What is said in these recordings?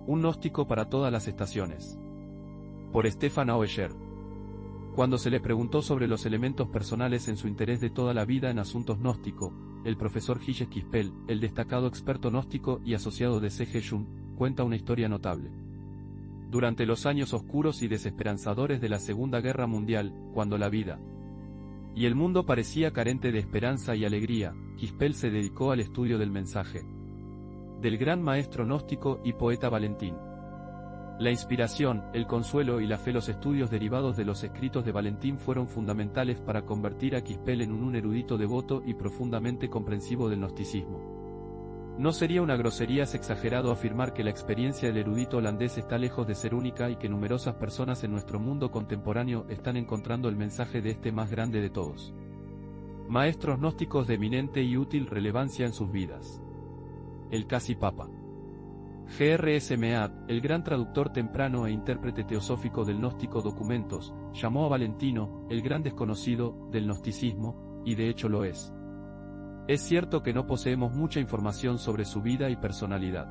Un gnóstico para todas las estaciones. Por Stefan Aueger. Cuando se le preguntó sobre los elementos personales en su interés de toda la vida en asuntos gnóstico, el profesor Gilles Quispel, el destacado experto gnóstico y asociado de C.G. Jung, cuenta una historia notable. Durante los años oscuros y desesperanzadores de la Segunda Guerra Mundial, cuando la vida y el mundo parecía carente de esperanza y alegría, Quispel se dedicó al estudio del mensaje del gran maestro gnóstico y poeta Valentín. La inspiración, el consuelo y la fe, los estudios derivados de los escritos de Valentín fueron fundamentales para convertir a Quispel en un erudito devoto y profundamente comprensivo del gnosticismo. No sería una grosería exagerado afirmar que la experiencia del erudito holandés está lejos de ser única y que numerosas personas en nuestro mundo contemporáneo están encontrando el mensaje de este más grande de todos. Maestros gnósticos de eminente y útil relevancia en sus vidas. El casi papa. G.R.S. Mead, el gran traductor temprano e intérprete teosófico del gnóstico Documentos, llamó a Valentino, el gran desconocido, del gnosticismo, y de hecho lo es. Es cierto que no poseemos mucha información sobre su vida y personalidad.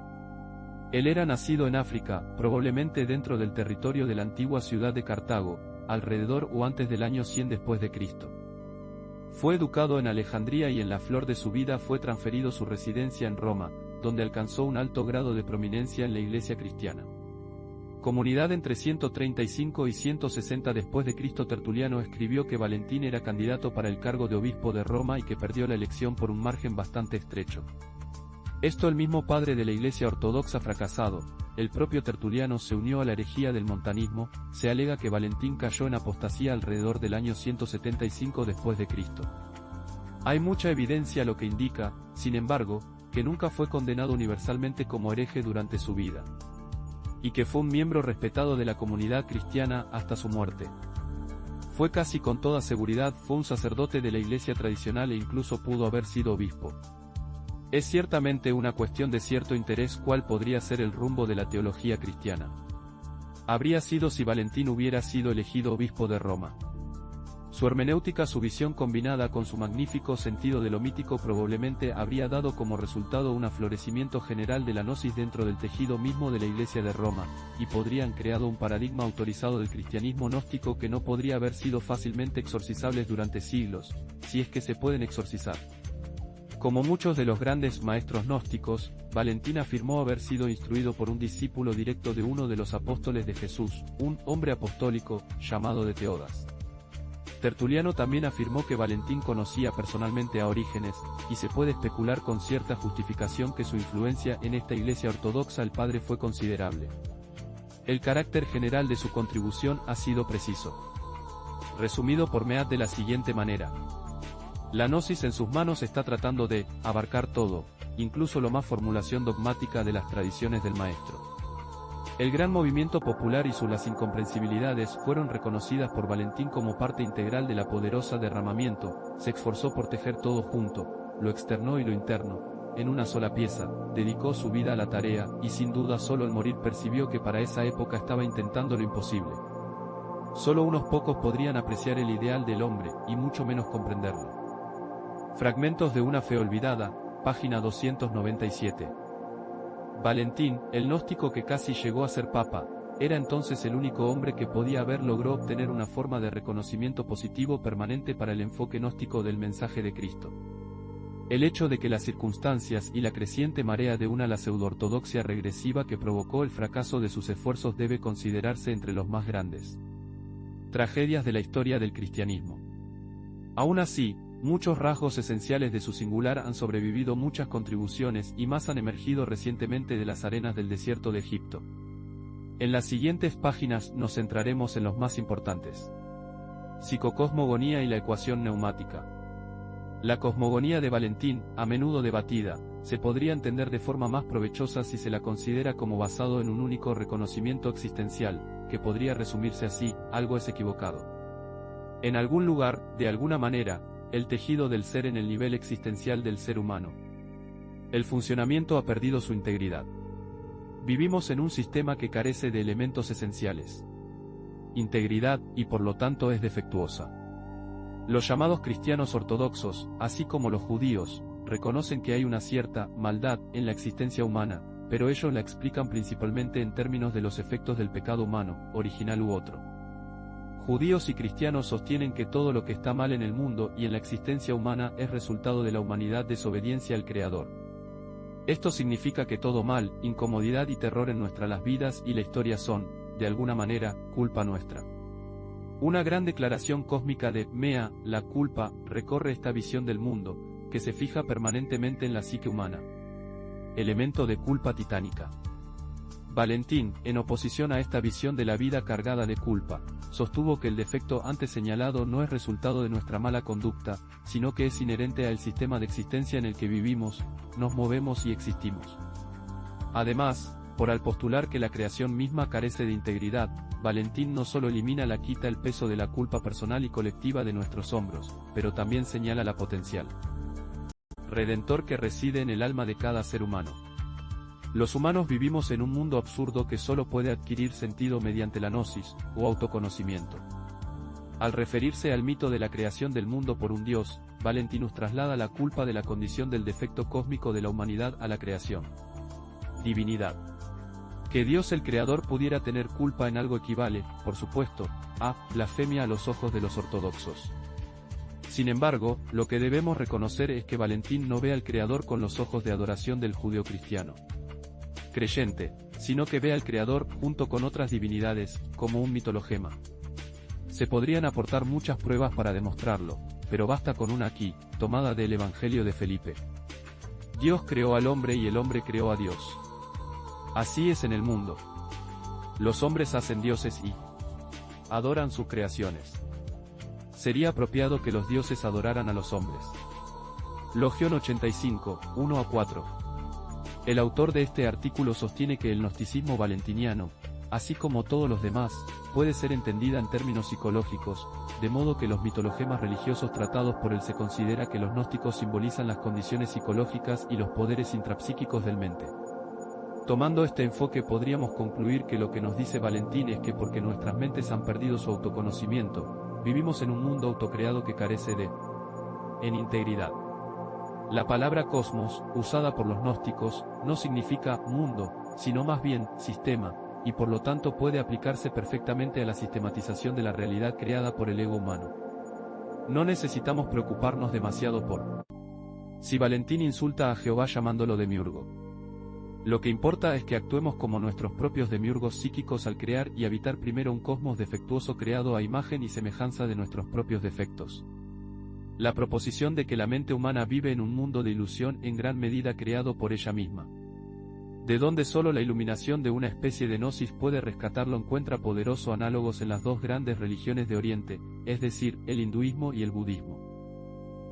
Él era nacido en África, probablemente dentro del territorio de la antigua ciudad de Cartago, alrededor o antes del año 100 después de Cristo. Fue educado en Alejandría y en la flor de su vida fue transferido su residencia en Roma, donde alcanzó un alto grado de prominencia en la Iglesia cristiana. Comunidad entre 135 y 160 después de Cristo. Tertuliano escribió que Valentín era candidato para el cargo de obispo de Roma y que perdió la elección por un margen bastante estrecho. Esto el mismo padre de la Iglesia ortodoxa fracasado, el propio Tertuliano se unió a la herejía del montanismo. Se alega que Valentín cayó en apostasía alrededor del año 175 después de Cristo. Hay mucha evidencia lo que indica, sin embargo, que nunca fue condenado universalmente como hereje durante su vida, y que fue un miembro respetado de la comunidad cristiana hasta su muerte. Fue casi con toda seguridad fue un sacerdote de la Iglesia tradicional e incluso pudo haber sido obispo. Es ciertamente una cuestión de cierto interés cuál podría ser el rumbo de la teología cristiana. Habría sido si Valentín hubiera sido elegido obispo de Roma. Su hermenéutica, su visión combinada con su magnífico sentido de lo mítico probablemente habría dado como resultado un aflorecimiento general de la gnosis dentro del tejido mismo de la Iglesia de Roma, y podrían creado un paradigma autorizado del cristianismo gnóstico que no podría haber sido fácilmente exorcizables durante siglos, si es que se pueden exorcizar. Como muchos de los grandes maestros gnósticos, Valentín afirmó haber sido instruido por un discípulo directo de uno de los apóstoles de Jesús, un hombre apostólico, llamado de Teodas. Tertuliano también afirmó que Valentín conocía personalmente a Orígenes, y se puede especular con cierta justificación que su influencia en esta Iglesia ortodoxa el padre fue considerable. El carácter general de su contribución ha sido preciso. Resumido por Mead de la siguiente manera. La gnosis en sus manos está tratando de abarcar todo, incluso lo más formulación dogmática de las tradiciones del maestro. El gran movimiento popular y las incomprensibilidades fueron reconocidas por Valentín como parte integral de la poderosa derramamiento, se esforzó por tejer todo junto, lo externo y lo interno, en una sola pieza, dedicó su vida a la tarea, y sin duda solo al morir percibió que para esa época estaba intentando lo imposible. Solo unos pocos podrían apreciar el ideal del hombre, y mucho menos comprenderlo. Fragmentos de una fe olvidada, página 297. Valentín, el gnóstico que casi llegó a ser papa, era entonces el único hombre que podía haber logrado obtener una forma de reconocimiento positivo permanente para el enfoque gnóstico del mensaje de Cristo. El hecho de que las circunstancias y la creciente marea de la pseudo-ortodoxia regresiva que provocó el fracaso de sus esfuerzos debe considerarse entre los más grandes tragedias de la historia del cristianismo. Aún así, muchos rasgos esenciales de su singular han sobrevivido, muchas contribuciones y más han emergido recientemente de las arenas del desierto de Egipto. En las siguientes páginas nos centraremos en los más importantes. Psicocosmogonía y la ecuación neumática. La cosmogonía de Valentín, a menudo debatida, se podría entender de forma más provechosa si se la considera como basado en un único reconocimiento existencial, que podría resumirse así: algo es equivocado. En algún lugar, de alguna manera, el tejido del ser en el nivel existencial del ser humano. El funcionamiento ha perdido su integridad. Vivimos en un sistema que carece de elementos esenciales. Integridad, y por lo tanto es defectuosa. Los llamados cristianos ortodoxos, así como los judíos, reconocen que hay una cierta maldad en la existencia humana, pero ellos la explican principalmente en términos de los efectos del pecado humano, original u otro. Judíos y cristianos sostienen que todo lo que está mal en el mundo y en la existencia humana es resultado de la humanidad desobediencia al Creador. Esto significa que todo mal, incomodidad y terror en nuestras vidas y la historia son, de alguna manera, culpa nuestra. Una gran declaración cósmica de Mea, la culpa, recorre esta visión del mundo, que se fija permanentemente en la psique humana. Elemento de culpa titánica. Valentín, en oposición a esta visión de la vida cargada de culpa, sostuvo que el defecto antes señalado no es resultado de nuestra mala conducta, sino que es inherente al sistema de existencia en el que vivimos, nos movemos y existimos. Además, por al postular que la creación misma carece de integridad, Valentín no solo quita el peso de la culpa personal y colectiva de nuestros hombros, pero también señala la potencial redentor que reside en el alma de cada ser humano. Los humanos vivimos en un mundo absurdo que solo puede adquirir sentido mediante la gnosis, o autoconocimiento. Al referirse al mito de la creación del mundo por un dios, Valentinus traslada la culpa de la condición del defecto cósmico de la humanidad a la creación. Divinidad. Que Dios el Creador pudiera tener culpa en algo equivale, por supuesto, a blasfemia a los ojos de los ortodoxos. Sin embargo, lo que debemos reconocer es que Valentín no ve al Creador con los ojos de adoración del judío-cristiano creyente, sino que ve al Creador junto con otras divinidades, como un mitologema. Se podrían aportar muchas pruebas para demostrarlo, pero basta con una aquí, tomada del Evangelio de Felipe. Dios creó al hombre y el hombre creó a Dios. Así es en el mundo. Los hombres hacen dioses y adoran sus creaciones. Sería apropiado que los dioses adoraran a los hombres. Logión 85, 1-4. El autor de este artículo sostiene que el gnosticismo valentiniano, así como todos los demás, puede ser entendida en términos psicológicos, de modo que los mitologemas religiosos tratados por él se considera que los gnósticos simbolizan las condiciones psicológicas y los poderes intrapsíquicos del mente. Tomando este enfoque podríamos concluir que lo que nos dice Valentín es que porque nuestras mentes han perdido su autoconocimiento, vivimos en un mundo autocreado que carece de integridad. La palabra cosmos, usada por los gnósticos, no significa mundo, sino más bien sistema, y por lo tanto puede aplicarse perfectamente a la sistematización de la realidad creada por el ego humano. No necesitamos preocuparnos demasiado por si Valentín insulta a Jehová llamándolo demiurgo. Lo que importa es que actuemos como nuestros propios demiurgos psíquicos al crear y habitar primero un cosmos defectuoso creado a imagen y semejanza de nuestros propios defectos. La proposición de que la mente humana vive en un mundo de ilusión en gran medida creado por ella misma, de donde solo la iluminación de una especie de gnosis puede rescatarlo, encuentra poderosos análogos en las dos grandes religiones de Oriente, es decir, el hinduismo y el budismo.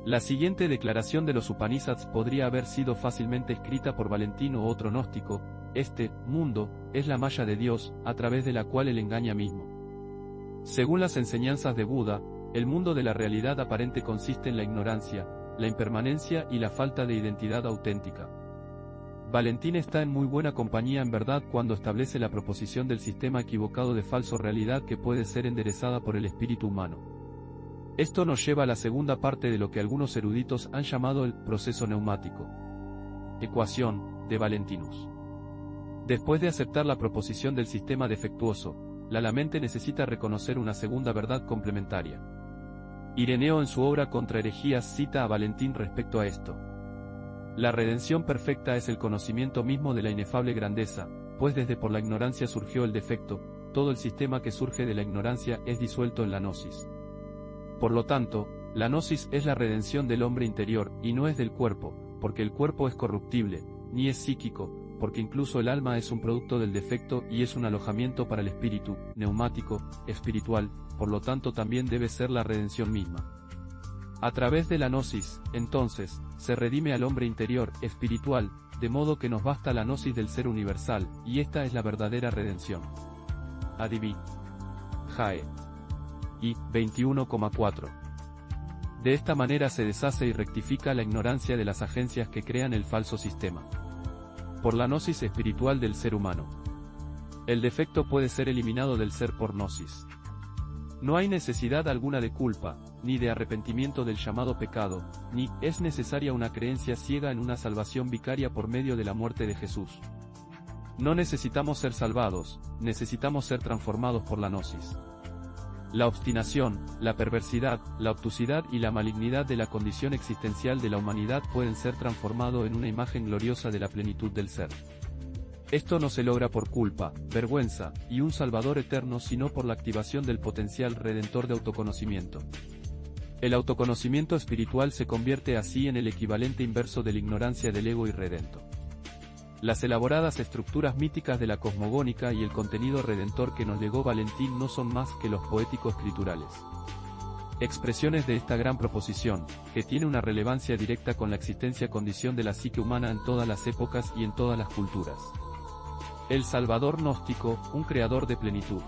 La siguiente declaración de los Upanishads podría haber sido fácilmente escrita por Valentín o otro gnóstico: este mundo es la malla de Dios, a través de la cual él engaña mismo. Según las enseñanzas de Buda, el mundo de la realidad aparente consiste en la ignorancia, la impermanencia y la falta de identidad auténtica. Valentín está en muy buena compañía en verdad cuando establece la proposición del sistema equivocado de falso realidad que puede ser enderezada por el espíritu humano. Esto nos lleva a la segunda parte de lo que algunos eruditos han llamado el proceso neumático. Ecuación, de Valentinus. Después de aceptar la proposición del sistema defectuoso, la mente necesita reconocer una segunda verdad complementaria. Ireneo en su obra Contra herejías cita a Valentín respecto a esto. La redención perfecta es el conocimiento mismo de la inefable grandeza, pues desde por la ignorancia surgió el defecto, todo el sistema que surge de la ignorancia es disuelto en la gnosis. Por lo tanto, la gnosis es la redención del hombre interior, y no es del cuerpo, porque el cuerpo es corruptible, ni es psíquico, porque incluso el alma es un producto del defecto y es un alojamiento para el espíritu, neumático, espiritual, por lo tanto también debe ser la redención misma. A través de la gnosis, entonces, se redime al hombre interior, espiritual, de modo que nos basta la gnosis del ser universal, y esta es la verdadera redención. Adivi. Jae. Y 21,4. De esta manera se deshace y rectifica la ignorancia de las agencias que crean el falso sistema. Por la gnosis espiritual del ser humano. El defecto puede ser eliminado del ser por gnosis. No hay necesidad alguna de culpa, ni de arrepentimiento del llamado pecado, ni es necesaria una creencia ciega en una salvación vicaria por medio de la muerte de Jesús. No necesitamos ser salvados, necesitamos ser transformados por la gnosis. La obstinación, la perversidad, la obtusidad y la malignidad de la condición existencial de la humanidad pueden ser transformados en una imagen gloriosa de la plenitud del ser. Esto no se logra por culpa, vergüenza, y un Salvador eterno, sino por la activación del potencial redentor de autoconocimiento. El autoconocimiento espiritual se convierte así en el equivalente inverso de la ignorancia del ego irredento. Las elaboradas estructuras míticas de la cosmogónica y el contenido redentor que nos legó Valentín no son más que los poético-escriturales expresiones de esta gran proposición, que tiene una relevancia directa con la existencia-condición de la psique humana en todas las épocas y en todas las culturas. El Salvador gnóstico, un creador de plenitud.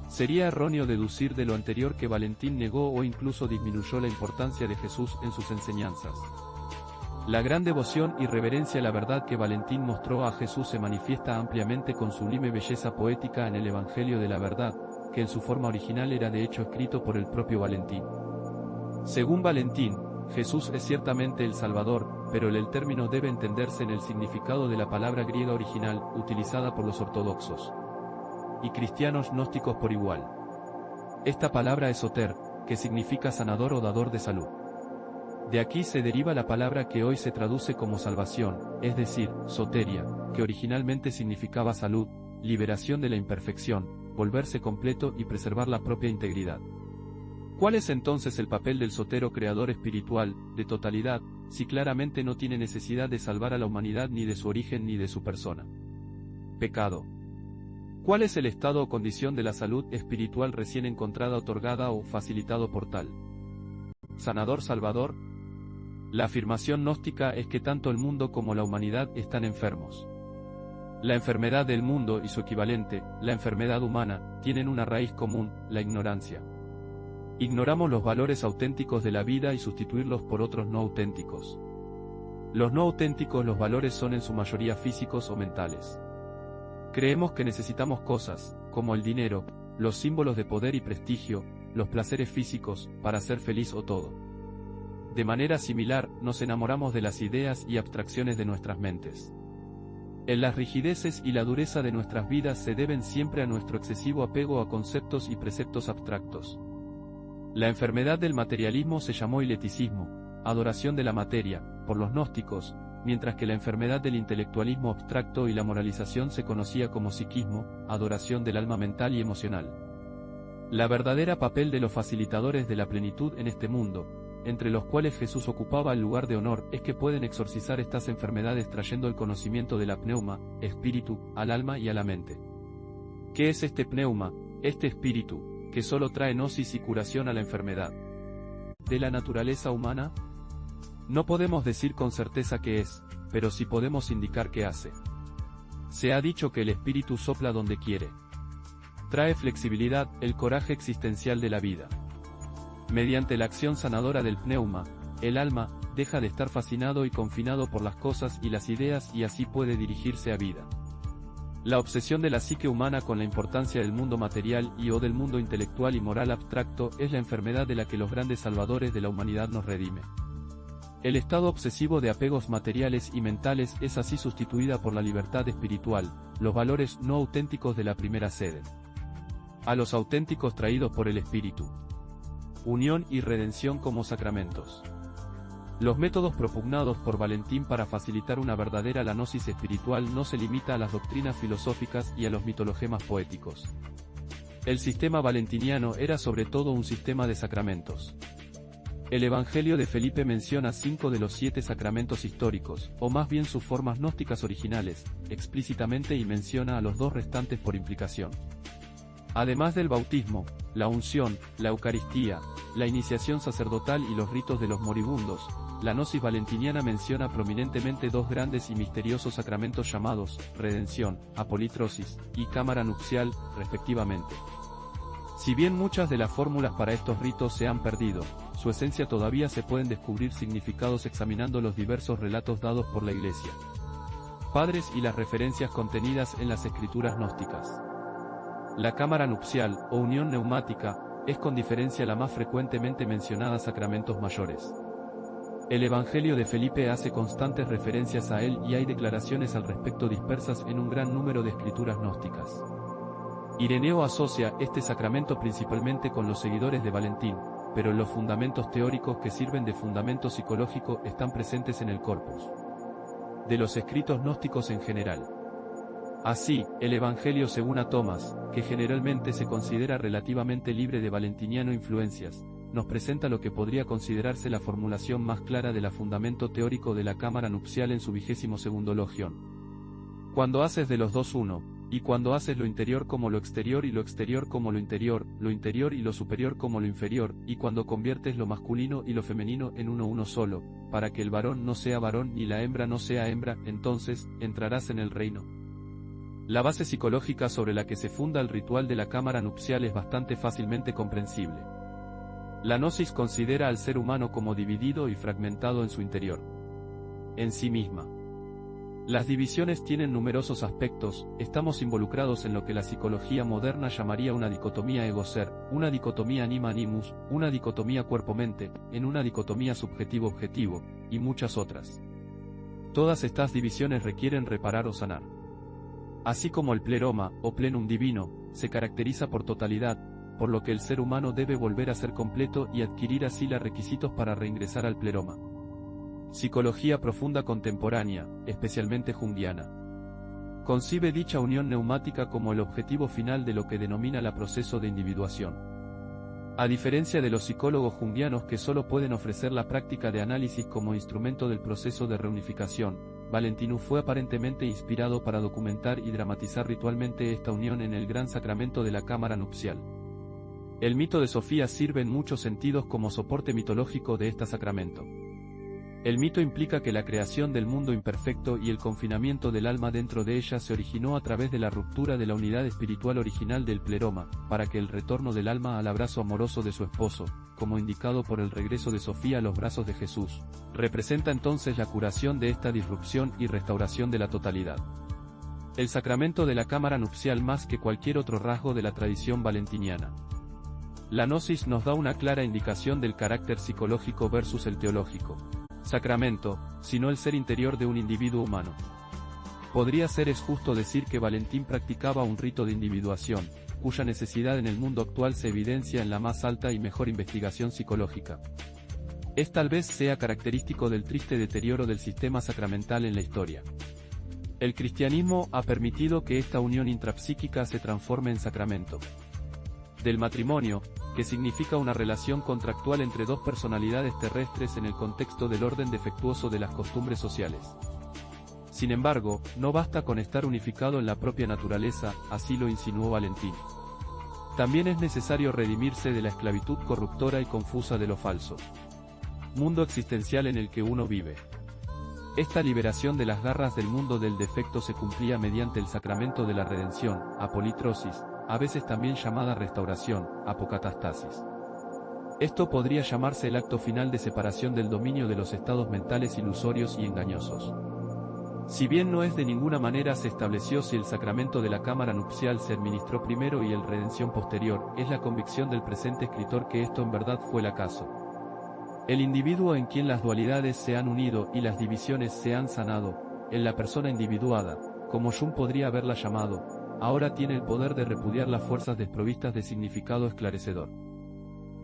Sería erróneo deducir de lo anterior que Valentín negó o incluso disminuyó la importancia de Jesús en sus enseñanzas. La gran devoción y reverencia a la verdad que Valentín mostró a Jesús se manifiesta ampliamente con sublime belleza poética en el Evangelio de la Verdad, que en su forma original era de hecho escrito por el propio Valentín. Según Valentín, Jesús es ciertamente el Salvador, pero el término debe entenderse en el significado de la palabra griega original, utilizada por los ortodoxos y cristianos gnósticos por igual. Esta palabra es soter, que significa sanador o dador de salud. De aquí se deriva la palabra que hoy se traduce como salvación, es decir, soteria, que originalmente significaba salud, liberación de la imperfección, volverse completo y preservar la propia integridad. ¿Cuál es entonces el papel del sotero creador espiritual, de totalidad, si claramente no tiene necesidad de salvar a la humanidad ni de su origen ni de su persona? Pecado. ¿Cuál es el estado o condición de la salud espiritual recién encontrada, otorgada o facilitado por tal sanador salvador? La afirmación gnóstica es que tanto el mundo como la humanidad están enfermos. La enfermedad del mundo y su equivalente, la enfermedad humana, tienen una raíz común, la ignorancia. Ignoramos los valores auténticos de la vida y sustituirlos por otros no auténticos. Los no auténticos, los valores son en su mayoría físicos o mentales. Creemos que necesitamos cosas, como el dinero, los símbolos de poder y prestigio, los placeres físicos, para ser feliz o todo. De manera similar, nos enamoramos de las ideas y abstracciones de nuestras mentes. En las rigideces y la dureza de nuestras vidas se deben siempre a nuestro excesivo apego a conceptos y preceptos abstractos. La enfermedad del materialismo se llamó hileticismo, adoración de la materia, por los gnósticos, mientras que la enfermedad del intelectualismo abstracto y la moralización se conocía como psiquismo, adoración del alma mental y emocional. La verdadera papel de los facilitadores de la plenitud en este mundo, entre los cuales Jesús ocupaba el lugar de honor, es que pueden exorcizar estas enfermedades trayendo el conocimiento de la pneuma, espíritu, al alma y a la mente. ¿Qué es este pneuma, este espíritu, que solo trae gnosis y curación a la enfermedad de la naturaleza humana? No podemos decir con certeza qué es, pero sí podemos indicar qué hace. Se ha dicho que el espíritu sopla donde quiere. Trae flexibilidad, el coraje existencial de la vida. Mediante la acción sanadora del pneuma, el alma deja de estar fascinado y confinado por las cosas y las ideas y así puede dirigirse a vida. La obsesión de la psique humana con la importancia del mundo material y o del mundo intelectual y moral abstracto es la enfermedad de la que los grandes salvadores de la humanidad nos redime. El estado obsesivo de apegos materiales y mentales es así sustituida por la libertad espiritual, los valores no auténticos de la primera ceden a los auténticos traídos por el Espíritu. Unión y redención como sacramentos. Los métodos propugnados por Valentín para facilitar una verdadera la gnosis espiritual no se limita a las doctrinas filosóficas y a los mitologemas poéticos. El sistema valentiniano era sobre todo un sistema de sacramentos. El Evangelio de Felipe menciona 5 de los 7 sacramentos históricos, o más bien sus formas gnósticas originales, explícitamente y menciona a los 2 restantes por implicación. Además del bautismo, la unción, la Eucaristía, la iniciación sacerdotal y los ritos de los moribundos, la gnosis valentiniana menciona prominentemente 2 grandes y misteriosos sacramentos llamados redención, apolitrosis, y cámara nupcial, respectivamente. Si bien muchas de las fórmulas para estos ritos se han perdido, su esencia todavía se pueden descubrir significados examinando los diversos relatos dados por la Iglesia Padres y las referencias contenidas en las escrituras gnósticas. La cámara nupcial, o unión neumática, es con diferencia la más frecuentemente mencionada sacramentos mayores. El Evangelio de Felipe hace constantes referencias a él y hay declaraciones al respecto dispersas en un gran número de escrituras gnósticas. Ireneo asocia este sacramento principalmente con los seguidores de Valentín, pero los fundamentos teóricos que sirven de fundamento psicológico están presentes en el corpus de los escritos gnósticos en general. Así, el Evangelio según a Tomás, que generalmente se considera relativamente libre de valentiniano influencias, nos presenta lo que podría considerarse la formulación más clara del fundamento teórico de la cámara nupcial en su 22º logión. Cuando haces de los dos uno, y cuando haces lo interior como lo exterior y lo exterior como lo interior y lo superior como lo inferior, y cuando conviertes lo masculino y lo femenino en uno solo, para que el varón no sea varón ni la hembra no sea hembra, entonces, entrarás en el reino. La base psicológica sobre la que se funda el ritual de la cámara nupcial es bastante fácilmente comprensible. La gnosis considera al ser humano como dividido y fragmentado en su interior, en sí misma. Las divisiones tienen numerosos aspectos, estamos involucrados en lo que la psicología moderna llamaría una dicotomía ego-ser, una dicotomía anima-animus, una dicotomía cuerpo-mente, en una dicotomía subjetivo-objetivo, y muchas otras. Todas estas divisiones requieren reparar o sanar. Así como el pleroma, o plenum divino, se caracteriza por totalidad, por lo que el ser humano debe volver a ser completo y adquirir así los requisitos para reingresar al pleroma. Psicología profunda contemporánea, especialmente junguiana, concibe dicha unión neumática como el objetivo final de lo que denomina el proceso de individuación. A diferencia de los psicólogos junguianos que solo pueden ofrecer la práctica de análisis como instrumento del proceso de reunificación, Valentinus fue aparentemente inspirado para documentar y dramatizar ritualmente esta unión en el gran sacramento de la cámara nupcial. El mito de Sofía sirve en muchos sentidos como soporte mitológico de este sacramento. El mito implica que la creación del mundo imperfecto y el confinamiento del alma dentro de ella se originó a través de la ruptura de la unidad espiritual original del pleroma, para que el retorno del alma al abrazo amoroso de su esposo, como indicado por el regreso de Sofía a los brazos de Jesús, representa entonces la curación de esta disrupción y restauración de la totalidad. El sacramento de la cámara nupcial más que cualquier otro rasgo de la tradición valentiniana. La gnosis nos da una clara indicación del carácter psicológico versus el teológico. Sacramento, sino el ser interior de un individuo humano. Podría ser es justo decir que Valentín practicaba un rito de individuación, cuya necesidad en el mundo actual se evidencia en la más alta y mejor investigación psicológica. Tal vez sea característico del triste deterioro del sistema sacramental en la historia. El cristianismo ha permitido que esta unión intrapsíquica se transforme en sacramento del matrimonio, que significa una relación contractual entre dos personalidades terrestres en el contexto del orden defectuoso de las costumbres sociales. Sin embargo, no basta con estar unificado en la propia naturaleza, así lo insinuó Valentín. También es necesario redimirse de la esclavitud corruptora y confusa de lo falso mundo existencial en el que uno vive. Esta liberación de las garras del mundo del defecto se cumplía mediante el sacramento de la redención, apolitrosis, a veces también llamada restauración, apocatastasis. Esto podría llamarse el acto final de separación del dominio de los estados mentales ilusorios y engañosos. Si bien no es de ninguna manera se estableció si el sacramento de la cámara nupcial se administró primero y el redención posterior, es la convicción del presente escritor que esto en verdad fue el caso. El individuo en quien las dualidades se han unido y las divisiones se han sanado, en la persona individuada, como Jung podría haberla llamado, ahora tiene el poder de repudiar las fuerzas desprovistas de significado esclarecedor.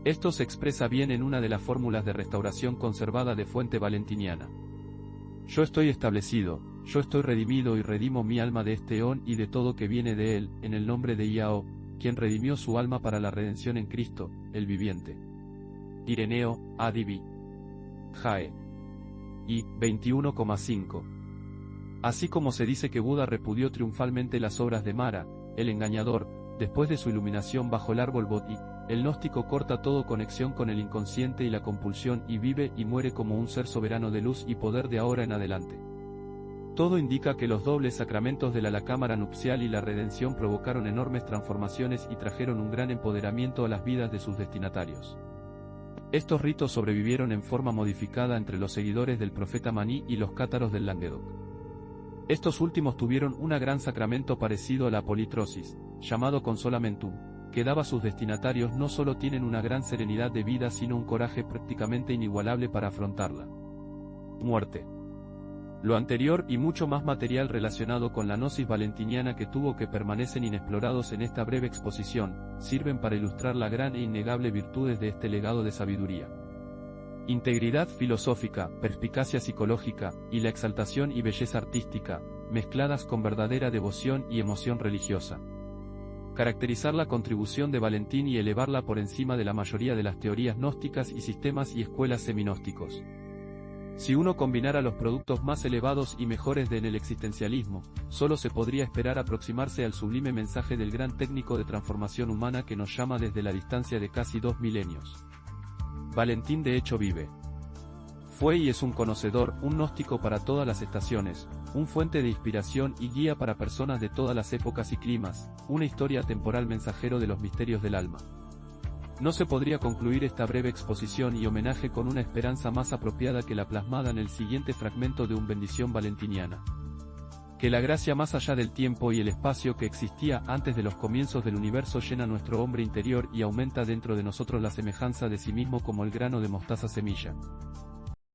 Esto se expresa bien en una de las fórmulas de restauración conservada de fuente valentiniana. Yo estoy establecido, yo estoy redimido y redimo mi alma de este eón y de todo que viene de él, en el nombre de Iao, quien redimió su alma para la redención en Cristo, el viviente. Ireneo, Adivi. Jae. Y, 21,5. Así como se dice que Buda repudió triunfalmente las obras de Mara, el engañador, después de su iluminación bajo el árbol Bodhi, el gnóstico corta toda conexión con el inconsciente y la compulsión y vive y muere como un ser soberano de luz y poder de ahora en adelante. Todo indica que los dobles sacramentos de la cámara nupcial y la redención provocaron enormes transformaciones y trajeron un gran empoderamiento a las vidas de sus destinatarios. Estos ritos sobrevivieron en forma modificada entre los seguidores del profeta Maní y los cátaros del Languedoc. Estos últimos tuvieron un gran sacramento parecido a la politrosis, llamado consolamentum, que daba a sus destinatarios no solo tienen una gran serenidad de vida sino un coraje prácticamente inigualable para afrontarla. muerte. Lo anterior y mucho más material relacionado con la gnosis valentiniana que tuvo que permanecen inexplorados en esta breve exposición, sirven para ilustrar la gran e innegable virtudes de este legado de sabiduría. Integridad filosófica, perspicacia psicológica, y la exaltación y belleza artística, mezcladas con verdadera devoción y emoción religiosa. Caracterizar la contribución de Valentín y elevarla por encima de la mayoría de las teorías gnósticas y sistemas y escuelas seminósticos. Si uno combinara los productos más elevados y mejores en el existencialismo, solo se podría esperar aproximarse al sublime mensaje del gran técnico de transformación humana que nos llama desde la distancia de casi 2 milenios. Valentín de hecho vive. Fue y es un conocedor, un gnóstico para todas las estaciones, un fuente de inspiración y guía para personas de todas las épocas y climas, una historia temporal mensajero de los misterios del alma. No se podría concluir esta breve exposición y homenaje con una esperanza más apropiada que la plasmada en el siguiente fragmento de una bendición valentiniana. Que la gracia más allá del tiempo y el espacio que existía antes de los comienzos del universo llena nuestro hombre interior y aumenta dentro de nosotros la semejanza de sí mismo como el grano de mostaza semilla.